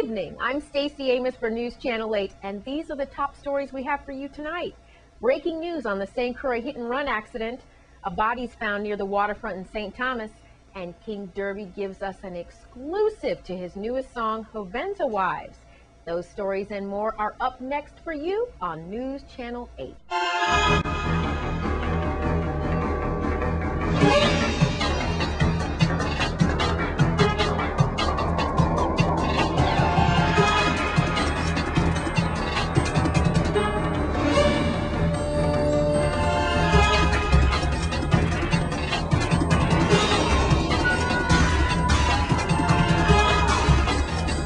evening. I'm Stacey Amos for News Channel 8, and these are the top stories we have for you tonight. Breaking news on the St. Croix hit-and-run accident. A body's found near the waterfront in St. Thomas, and King Derby gives us an exclusive to his newest song, HOVENSA Wives. Those stories and more are up next for you on News Channel 8.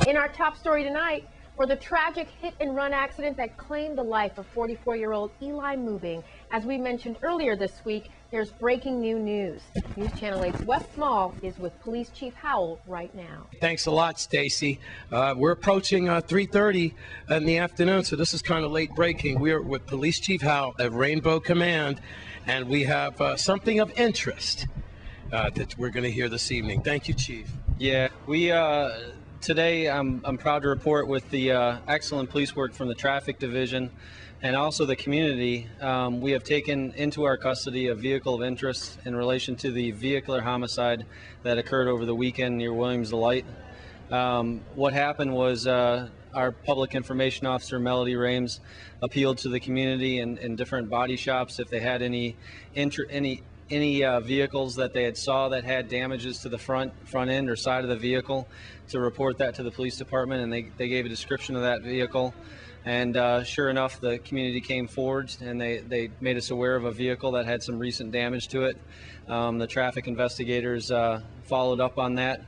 In our top story tonight, for the tragic hit-and-run accident that claimed the life of 44-year-old Eli Moving. As we mentioned earlier this week, there's breaking new news. News Channel 8's Wes Small is with Police Chief Howell right now. Thanks a lot, Stacy. We're approaching 3:30 in the afternoon, so this is kind of late breaking. We're with Police Chief Howell at Rainbow Command, and we have something of interest that we're going to hear this evening. Thank you, Chief. Yeah, today, I'm proud to report with the excellent police work from the traffic division and also the community, we have taken into our custody a vehicle of interest in relation to the vehicular homicide that occurred over the weekend near Williams the Light. What happened was our public information officer, Melody Rames, appealed to the community and different body shops if they had any vehicles that they saw that had damages to the front end or side of the vehicle, to report that to the police department, and they gave a description of that vehicle. And sure enough, the community came forward and they made us aware of a vehicle that had some recent damage to it. The traffic investigators followed up on that,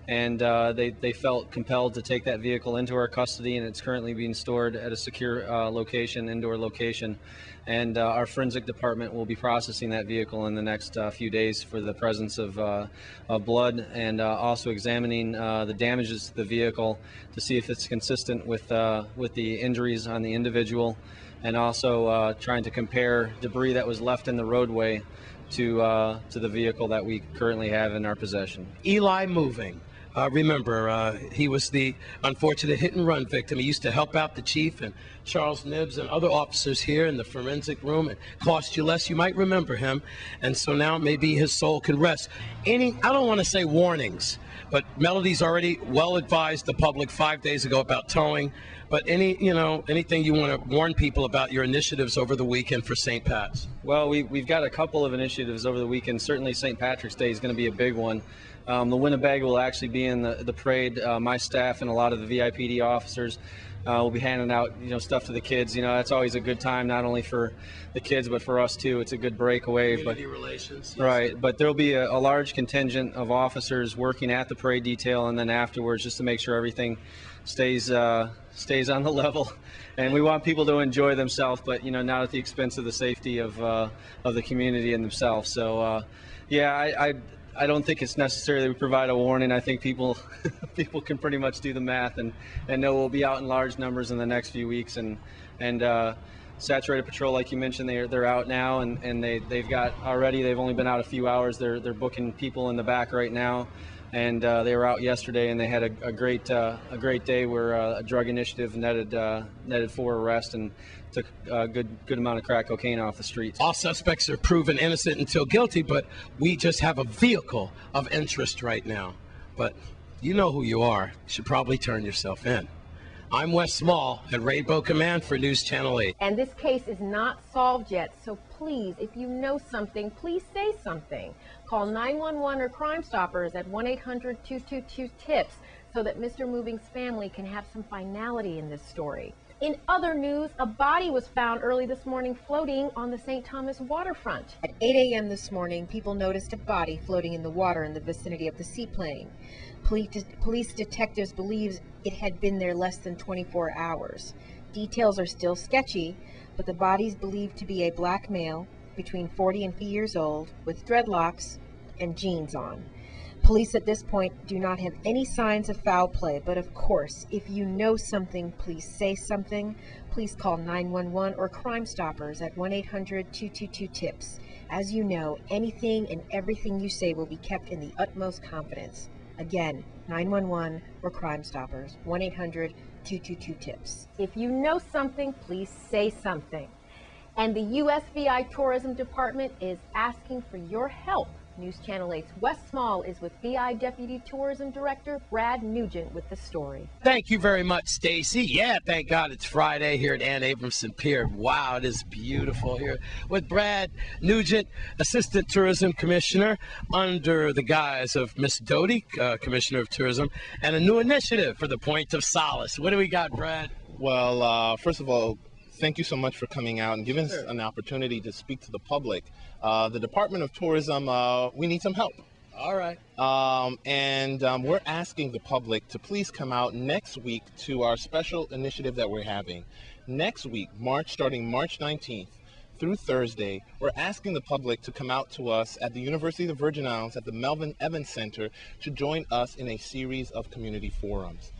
and they felt compelled to take that vehicle into our custody, and it's currently being stored at a secure indoor location. And our forensic department will be processing that vehicle in the next few days for the presence of blood, and also examining the damages to the vehicle to see if it's consistent with the injuries on the individual, and also trying to compare debris that was left in the roadway to the vehicle that we currently have in our possession. Eli Moving. Remember, he was the unfortunate hit-and-run victim. He used to help out the chief and Charles Nibbs and other officers here in the forensic room. It cost you less. You might remember him. And so now maybe his soul can rest. I don't want to say warnings, but Melody's already well advised the public 5 days ago about towing. But anything you want to warn people about your initiatives over the weekend for St. Pat's? Well, we've got a couple of initiatives over the weekend. Certainly St. Patrick's Day is going to be a big one. The Winnebago will actually be in the parade. My staff and a lot of the VIPD officers will be handing out stuff to the kids. That's always a good time, not only for the kids but for us too. It's a good breakaway. Community relations. Yes. Right, but there'll be a large contingent of officers working at the parade detail and then afterwards, just to make sure everything stays on the level. And we want people to enjoy themselves, but not at the expense of the safety of the community and themselves. So yeah, I don't think it's necessary that we provide a warning. I think people can pretty much do the math and know we'll be out in large numbers in the next few weeks. And Saturated Patrol, like you mentioned, they're out now, and they've only been out a few hours. They're booking people in the back right now, and they were out yesterday, and they had a great day where a drug initiative netted 4 arrests and took a good amount of crack cocaine off the streets. All suspects are proven innocent until guilty, but we just have a vehicle of interest right now. But you know who you are. You should probably turn yourself in. I'm Wes Small at Rainbow Command for News Channel 8. And this case is not solved yet, so please, if you know something, please say something. Call 911 or Crime Stoppers at 1-800-222-TIPS so that Mr. Moving's family can have some finality in this story. In other news, a body was found early this morning floating on the St. Thomas waterfront. At 8 a.m. this morning, people noticed a body floating in the water in the vicinity of the seaplane. Police detectives believe it had been there less than 24 hours. Details are still sketchy, but the body is believed to be a black male between 40 and 50 years old with dreadlocks and jeans on. Police at this point do not have any signs of foul play, but of course, if you know something, please say something. Please call 911 or Crime Stoppers at 1-800-222-TIPS. As you know, anything and everything you say will be kept in the utmost confidence. Again, 911 or Crime Stoppers, 1-800-222-TIPS. If you know something, please say something. And the USVI Tourism Department is asking for your help. News Channel 8's Wes Small is with VI Deputy Tourism Director Brad Nugent with the story. Thank you very much, Stacy. Yeah, thank God it's Friday here at Ann Abramson Pier. Wow, it is beautiful here with Brad Nugent, Assistant Tourism Commissioner, under the guise of Miss Doty, Commissioner of Tourism, and a new initiative for the Point of Solace. What do we got, Brad? Well, first of all, thank you so much for coming out and giving us an opportunity to speak to the public. The Department of Tourism, we need some help. All right. We're asking the public to please come out next week to our special initiative that we're having. Next week, starting March 19th through Thursday, we're asking the public to come out to us at the University of the Virgin Islands at the Melvin Evans Center to join us in a series of community forums.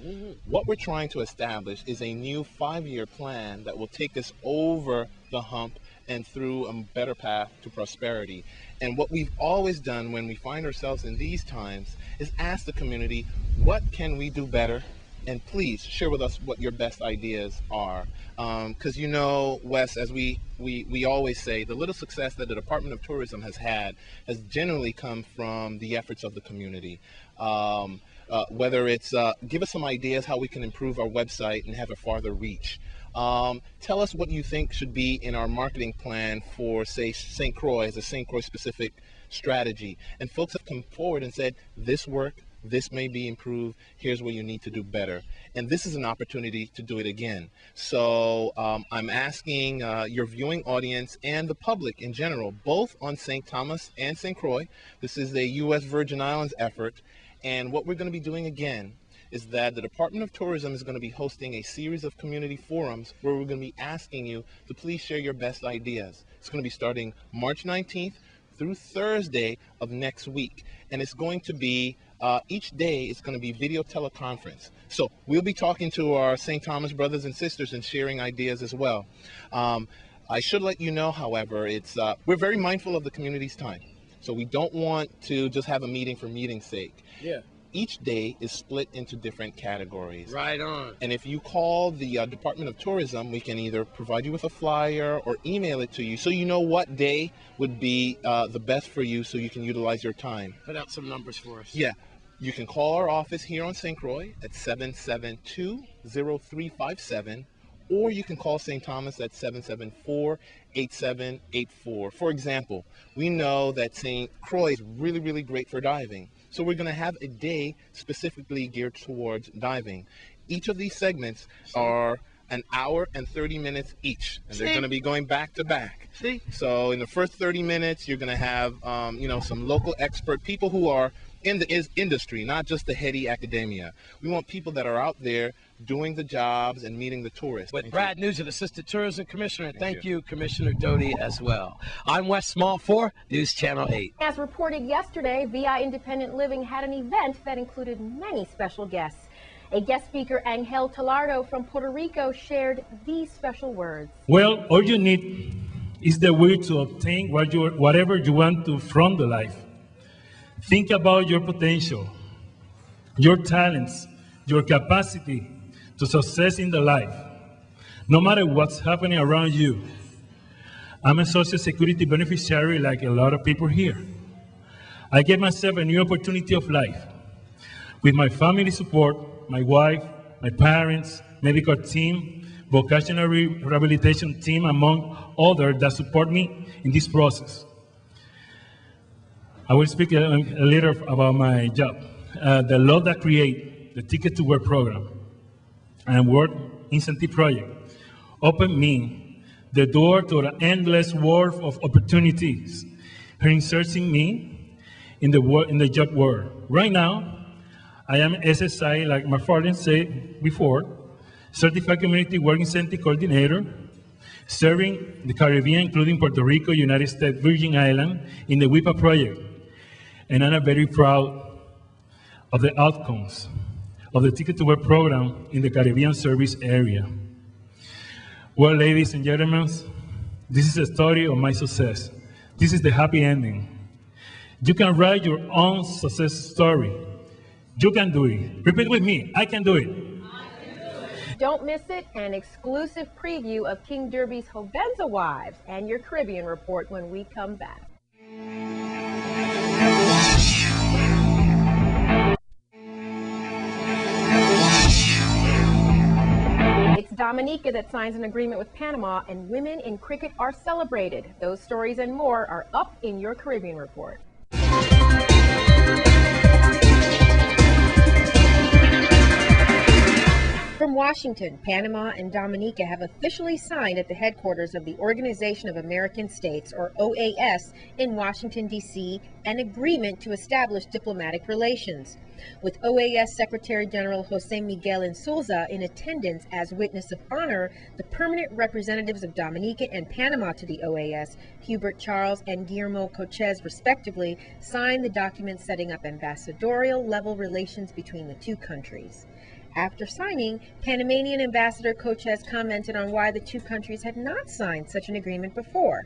What we're trying to establish is a new 5-year plan that will take us over the hump and through a better path to prosperity. And what we've always done when we find ourselves in these times is ask the community, what can we do better? And please share with us what your best ideas are. Because you know, Wes, as we always say, the little success that the Department of Tourism has had has generally come from the efforts of the community. Whether it's give us some ideas how we can improve our website and have a farther reach. Tell us what you think should be in our marketing plan for, say, St. Croix as a St. Croix specific strategy. And folks have come forward and said, this worked, this may be improved, here's what you need to do better. And this is an opportunity to do it again. So I'm asking your viewing audience and the public in general, both on St. Thomas and St. Croix. This is a U.S. Virgin Islands effort. And what we're going to be doing again is that the Department of Tourism is going to be hosting a series of community forums where we're going to be asking you to please share your best ideas. It's going to be starting March 19th through Thursday of next week. And it's going to be, each day it's going to be video teleconference. So we'll be talking to our St. Thomas brothers and sisters and sharing ideas as well. I should let you know, however, we're very mindful of the community's time. So we don't want to just have a meeting for meeting's sake. Yeah. Each day is split into different categories. Right on. And if you call the Department of Tourism, we can either provide you with a flyer or email it to you so you know what day would be the best for you so you can utilize your time. Put out some numbers for us. Yeah. You can call our office here on St. Croix at 772-0357, or you can call St. Thomas at 774-8784. For example, we know that St. Croix is really, really great for diving. So we're going to have a day specifically geared towards diving. Each of these segments are an hour and 30 minutes each, and they're going to be going back to back. So in the first 30 minutes, you're going to have, some local expert people who are in the industry, not just the heady academia. We want people that are out there doing the jobs and meeting the tourists. With Brad Nugent, Assistant Tourism Commissioner, and thank you, Commissioner Doty, as well. I'm Wes Small for News Channel 8. As reported yesterday, VI Independent Living had an event that included many special guests. A guest speaker, Angel Talardo from Puerto Rico, shared these special words. Well, all you need is the will to obtain whatever you want to from the life. Think about your potential, your talents, your capacity to success in the life, no matter what's happening around you. I'm a Social Security beneficiary like a lot of people here. I gave myself a new opportunity of life. With my family support, my wife, my parents, medical team, vocational rehabilitation team, among others that support me in this process. I will speak a little about my job. The law that create the Ticket to Work program and Work Incentive Project opened me the door to an endless world of opportunities, inserting me in the job world. Right now, I am SSI, like my father said before, Certified Community Work Incentive Coordinator, serving the Caribbean, including Puerto Rico, United States, Virgin Islands, in the WIPA project. And I'm very proud of the outcomes of the Ticket to Work program in the Caribbean service area. Well, ladies and gentlemen, this is a story of my success. This is the happy ending. You can write your own success story. You can do it. Repeat with me. I can do it. Don't miss it, an exclusive preview of King Derby's Hovensa Wives and your Caribbean report when we come back. It's Dominica that signs an agreement with Panama, and women in cricket are celebrated. Those stories and more are up in your Caribbean report. From Washington, Panama and Dominica have officially signed at the headquarters of the Organization of American States, or OAS, in Washington, D.C., an agreement to establish diplomatic relations. With OAS Secretary General Jose Miguel Insulza in attendance as witness of honor, the permanent representatives of Dominica and Panama to the OAS, Hubert Charles and Guillermo Cochez respectively, signed the document setting up ambassadorial-level relations between the two countries. After signing, Panamanian Ambassador Cochez commented on why the two countries had not signed such an agreement before.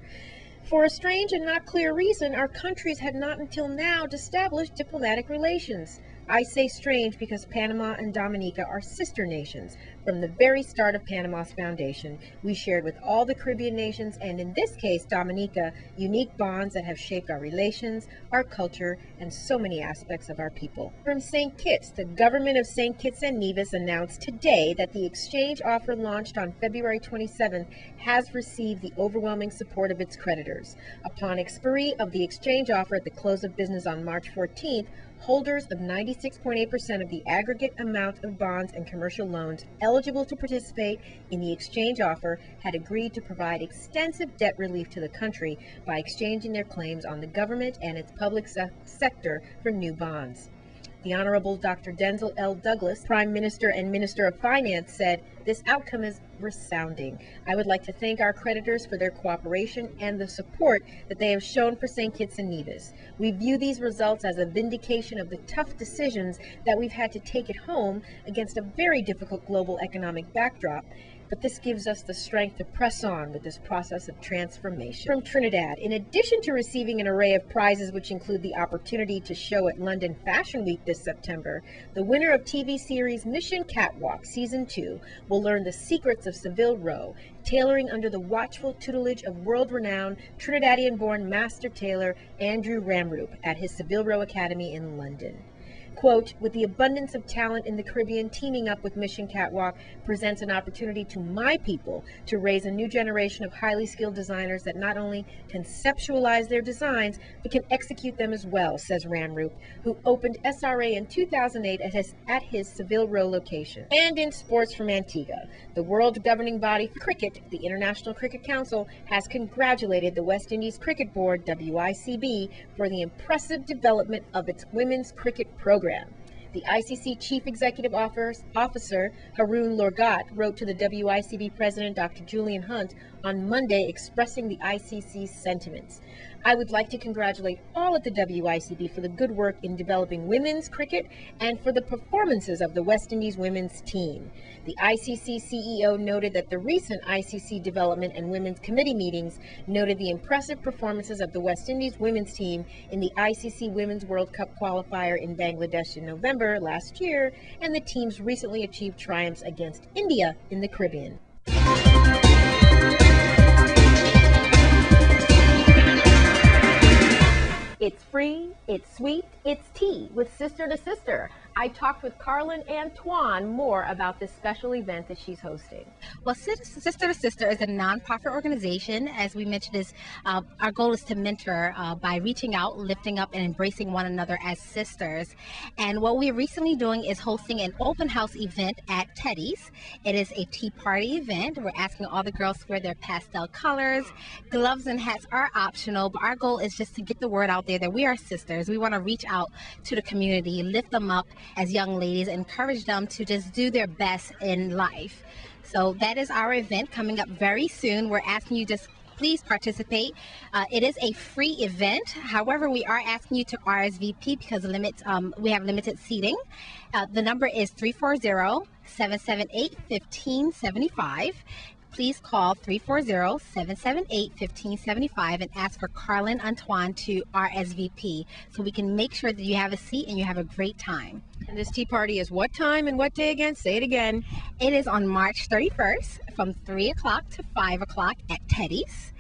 For a strange and not clear reason, our countries had not until now established diplomatic relations. I say strange because Panama and Dominica are sister nations. From the very start of Panama's foundation, we shared with all the Caribbean nations, and in this case, Dominica, unique bonds that have shaped our relations, our culture, and so many aspects of our people. From St. Kitts, the government of St. Kitts and Nevis announced today that the exchange offer launched on February 27th has received the overwhelming support of its creditors. Upon expiry of the exchange offer at the close of business on March 14th, holders of 96.8% of the aggregate amount of bonds and commercial loans eligible to participate in the exchange offer had agreed to provide extensive debt relief to the country by exchanging their claims on the government and its public sector for new bonds. The Honorable Dr. Denzel L. Douglas, Prime Minister and Minister of Finance, said, "This outcome is resounding. I would like to thank our creditors for their cooperation and the support that they have shown for St. Kitts and Nevis. We view these results as a vindication of the tough decisions that we've had to take at home against a very difficult global economic backdrop. But this gives us the strength to press on with this process of transformation." From Trinidad, in addition to receiving an array of prizes which include the opportunity to show at London Fashion Week this September, the winner of TV series Mission Catwalk Season 2 will learn the secrets of Seville Row, tailoring under the watchful tutelage of world-renowned Trinidadian-born master tailor Andrew Ramroop at his Seville Row Academy in London. Quote, "With the abundance of talent in the Caribbean, teaming up with Mission Catwalk presents an opportunity to my people to raise a new generation of highly skilled designers that not only conceptualize their designs, but can execute them as well," says Ramroop, who opened SRA in 2008 at his Seville Row location. And in sports from Antigua, the world governing body for cricket, the International Cricket Council, has congratulated the West Indies Cricket Board, WICB, for the impressive development of its women's cricket program. The ICC Chief Executive Officer, Haroon Lorgat, wrote to the WICB President, Dr. Julian Hunt, on Monday expressing the ICC's sentiments. "I would like to congratulate all at the WICB for the good work in developing women's cricket and for the performances of the West Indies women's team." The ICC CEO noted that the recent ICC Development and Women's Committee meetings noted the impressive performances of the West Indies women's team in the ICC Women's World Cup qualifier in Bangladesh in November last year, and the team's recently achieved triumphs against India in the Caribbean. It's free, it's sweet, it's tea with Sister to Sister. I talked with Carlin Antoine more about this special event that she's hosting. Well, Sister to Sister is a nonprofit organization. As we mentioned, our goal is to mentor by reaching out, lifting up, and embracing one another as sisters. And what we're recently doing is hosting an open house event at Teddy's. It is a tea party event. We're asking all the girls to wear their pastel colors. Gloves and hats are optional, but our goal is just to get the word out there that we are sisters. We want to reach out to the community, lift them up as young ladies, encourage them to just do their best in life. So that is our event coming up very soon. We're asking you just please participate. It is a free event. However, we are asking you to RSVP because we have limited seating. The number is 340-778-1575. please call 340-778-1575 and ask for Carlin Antoine to RSVP so we can make sure that you have a seat and you have a great time. And this tea party is what time and what day again? Say it again. It is on March 31st from 3 o'clock to 5 o'clock at Teddy's,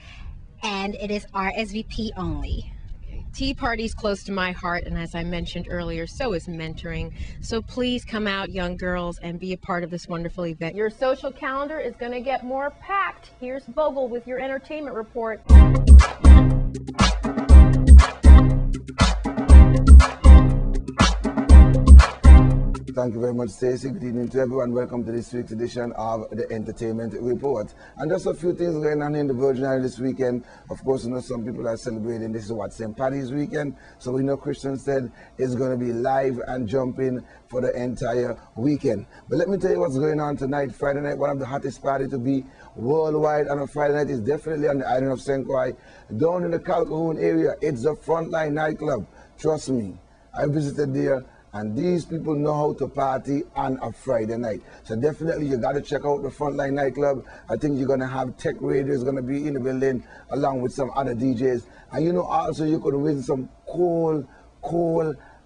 and it is RSVP only. Tea party's close to my heart, and as I mentioned earlier, so is mentoring. So please come out, young girls, and be a part of this wonderful event. Your social calendar is going to get more packed. Here's Vogel with your entertainment report. Thank you very much, Stacey. Good evening to everyone. Welcome to this week's edition of the Entertainment Report. And just a few things going on in the Virgin Islands this weekend. Of course, you know, some people are celebrating this is what, St. Paddy's weekend. So we know Christiansted is going to be live and jumping for the entire weekend. But let me tell you what's going on tonight, Friday night. One of the hottest parties to be worldwide on a Friday night is definitely on the island of St. Croix. Down in the Calhoun area, it's the Frontline nightclub. Trust me, I visited there. And these people know how to party on a Friday night. So definitely you got to check out the Frontline nightclub. I think you're going to have Tech Radio is going to be in the building along with some other DJs. And you know also you could win some cool,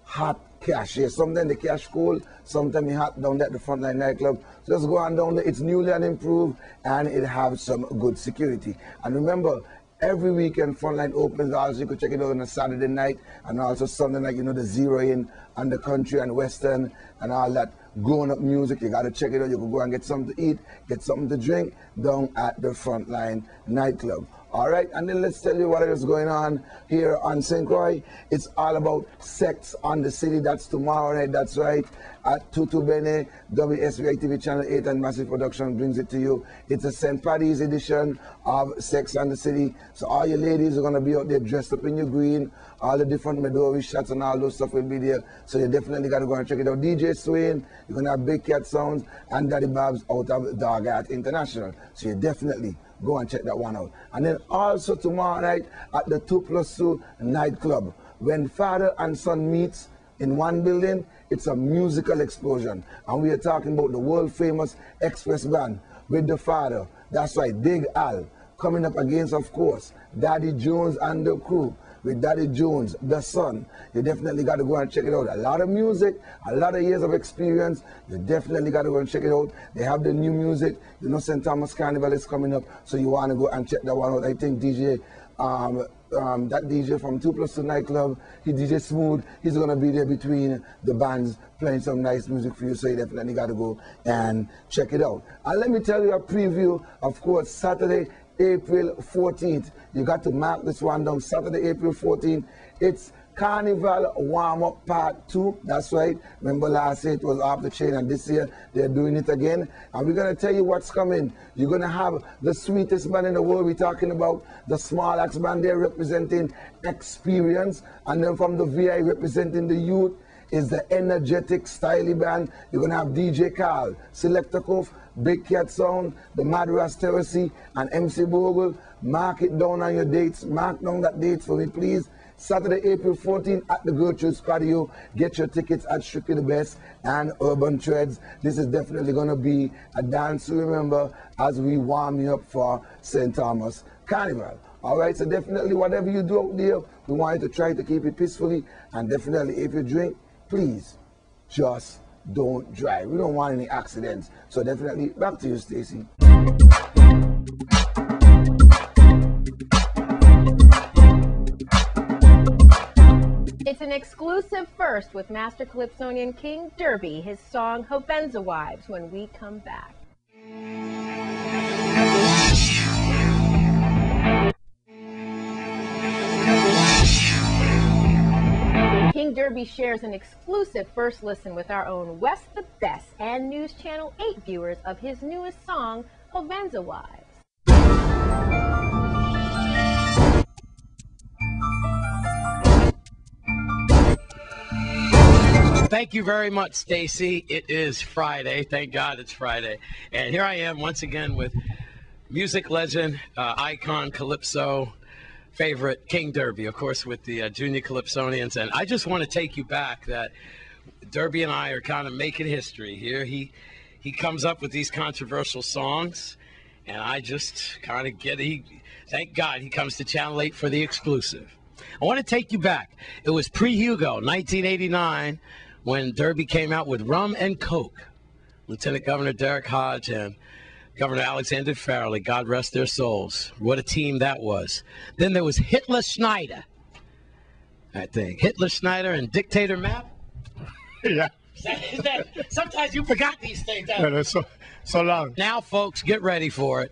hot cash. Yeah, sometimes the cash cool, sometimes you hot down there at the Frontline nightclub. So just go on down there. It's newly and improved and it has some good security. And remember, every weekend Frontline opens. Also, you could check it out on a Saturday night and also Sunday night. You know, the zero in on the country and western and all that grown up music. You got to check it out. You can go and get something to eat, get something to drink down at the Frontline nightclub. All right, and then let's tell you what is going on here on St. Croix. It's all about Sex on the City. That's tomorrow night. That's right. At Tutu Bene, WSVI TV Channel 8 and Massive Production brings it to you. It's a St. Paddy's edition of Sex on the City. So all your ladies are going to be out there dressed up in your green. All the different Midori shots and all those stuff will be there. So you definitely got to go and check it out. DJ Swain, you're going to have Big Cat Sounds and Daddy Babs out of Dog Art International. So you definitely go and check that one out. And then also tomorrow night at the 2+2 nightclub, when father and son meets in one building, it's a musical explosion. And we are talking about the world famous Express Band with the father. That's right, Big Al, coming up against, of course, Daddy Jones and the crew. With Daddy Jones, the son. You definitely got to go and check it out. A lot of music, a lot of years of experience. You definitely got to go and check it out. They have the new music. You know, St. Thomas Carnival is coming up, so you want to go and check that one out. I think DJ, that DJ from 2+2 nightclub, he DJ Smooth, he's going to be there between the bands playing some nice music for you, so you definitely got to go and check it out. And let me tell you a preview, of course, Saturday, April 14th. You got to mark this one down. Saturday, April 14th. It's Carnival Warm-Up Part 2. That's right. Remember last year it was off the chain, and this year they're doing it again. And we're going to tell you what's coming. You're going to have the sweetest band in the world. We're talking about the Small Axe Band. They're representing experience. And then from the VI representing the youth is the energetic, styly band. You're going to have DJ Carl, Selector Kof, Big Cat Sound, the Mad Ras Terracy, and MC Bogle. Mark it down on your dates. Mark down that date for me, please. Saturday, April 14th at the Gertrude's Patio. Get your tickets at Strictly the Best and Urban Threads. This is definitely going to be a dance to remember as we warm you up for St. Thomas Carnival. All right, so definitely whatever you do out there, we want you to try to keep it peacefully. And definitely if you drink, please just don't drive. We don't want any accidents. So definitely back to you, Stacey. It's an exclusive first with Master Calypsonian King Derby, his song HOVENSA Wives, when we come back. King Derby shares an exclusive first listen with our own West the Best and News Channel 8 viewers of his newest song, HOVENSA Wives. Thank you very much, Stacy. It is Friday. Thank God it's Friday. And here I am once again with music legend, icon, Calypso, favorite, King Derby, of course, with the Junior Calypsonians. And I just want to take you back that Derby and I are kind of making history here. He comes up with these controversial songs, And I just kind of thank God he comes to Channel 8 for the exclusive. I want to take you back. It was pre-Hugo, 1989, when Derby came out with Rum and Coke. Lieutenant Governor Derek Hodge and Governor Alexander Farrelly, God rest their souls. What a team that was. Then there was Hitler Schneider, I think. Hitler Schneider and Dictator Map. Yeah. Sometimes you forgot these things. Yeah, that's so long. Now, folks, get ready for it.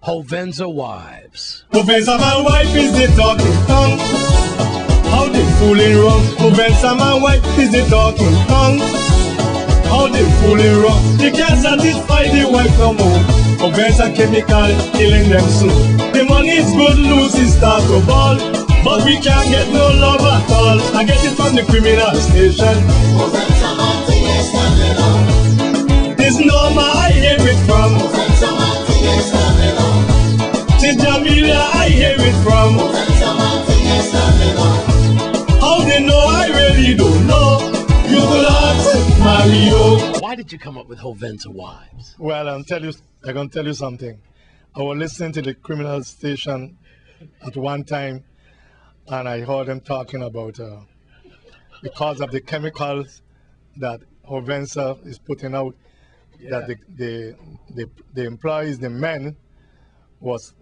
Hovensa Wives. Hovensa my wife is the talking tongue. How they fooling wrong. Hovensa my wife is the talking tongue. How they fooling wrong. They can't satisfy the wife no more. Hovensa chemical killing them slow. The money is good, Lucy start to ball. But we can't get no love at all. I get it from the criminal station. This Norma I hear it from. This Jamila I hear it from. How they know I really don't know. You could ask Mario. Why did you come up with Hovensa Wives? Well, I'm gonna tell you something. I was listening to the criminal station at one time, and I heard them talking about because of the chemicals that Hovensa is putting out, that the employees, the men, was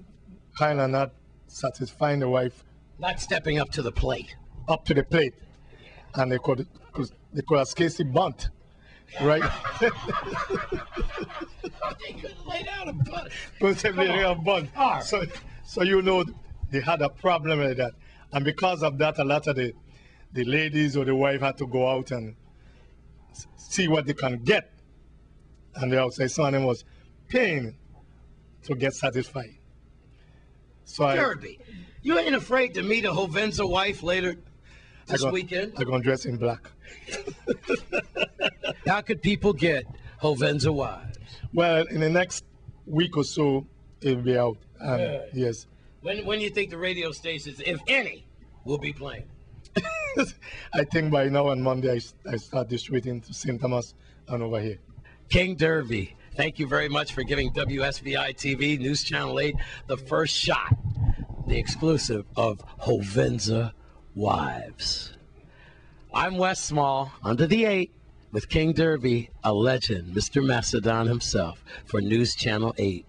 kind of not satisfying the wife. Not stepping up to the plate. Up to the plate, and they could have Casey bunt, right? They couldn't lay down a bunt. Couldn't lay down a bunt. So you know they had a problem with that, and because of that, a lot of the ladies or the wife had to go out and see what they can get, and the outside some of them was paying to get satisfied. So Derby, you ain't afraid to meet a Hovensa wife later this weekend? I'm going to dress in black. How could people get Hovensa Wives? Well, in the next week or so, it'll be out. Yes. When you think the radio stations, if any, will be playing? I think by now on Monday, I start distributing to St. Thomas and over here. King Derby, thank you very much for giving WSBI TV, News Channel 8, the first shot, the exclusive of Hovensa Wives. I'm Wes Small, under the 8, with King Derby, a legend, Mr. Macedon himself, for News Channel 8.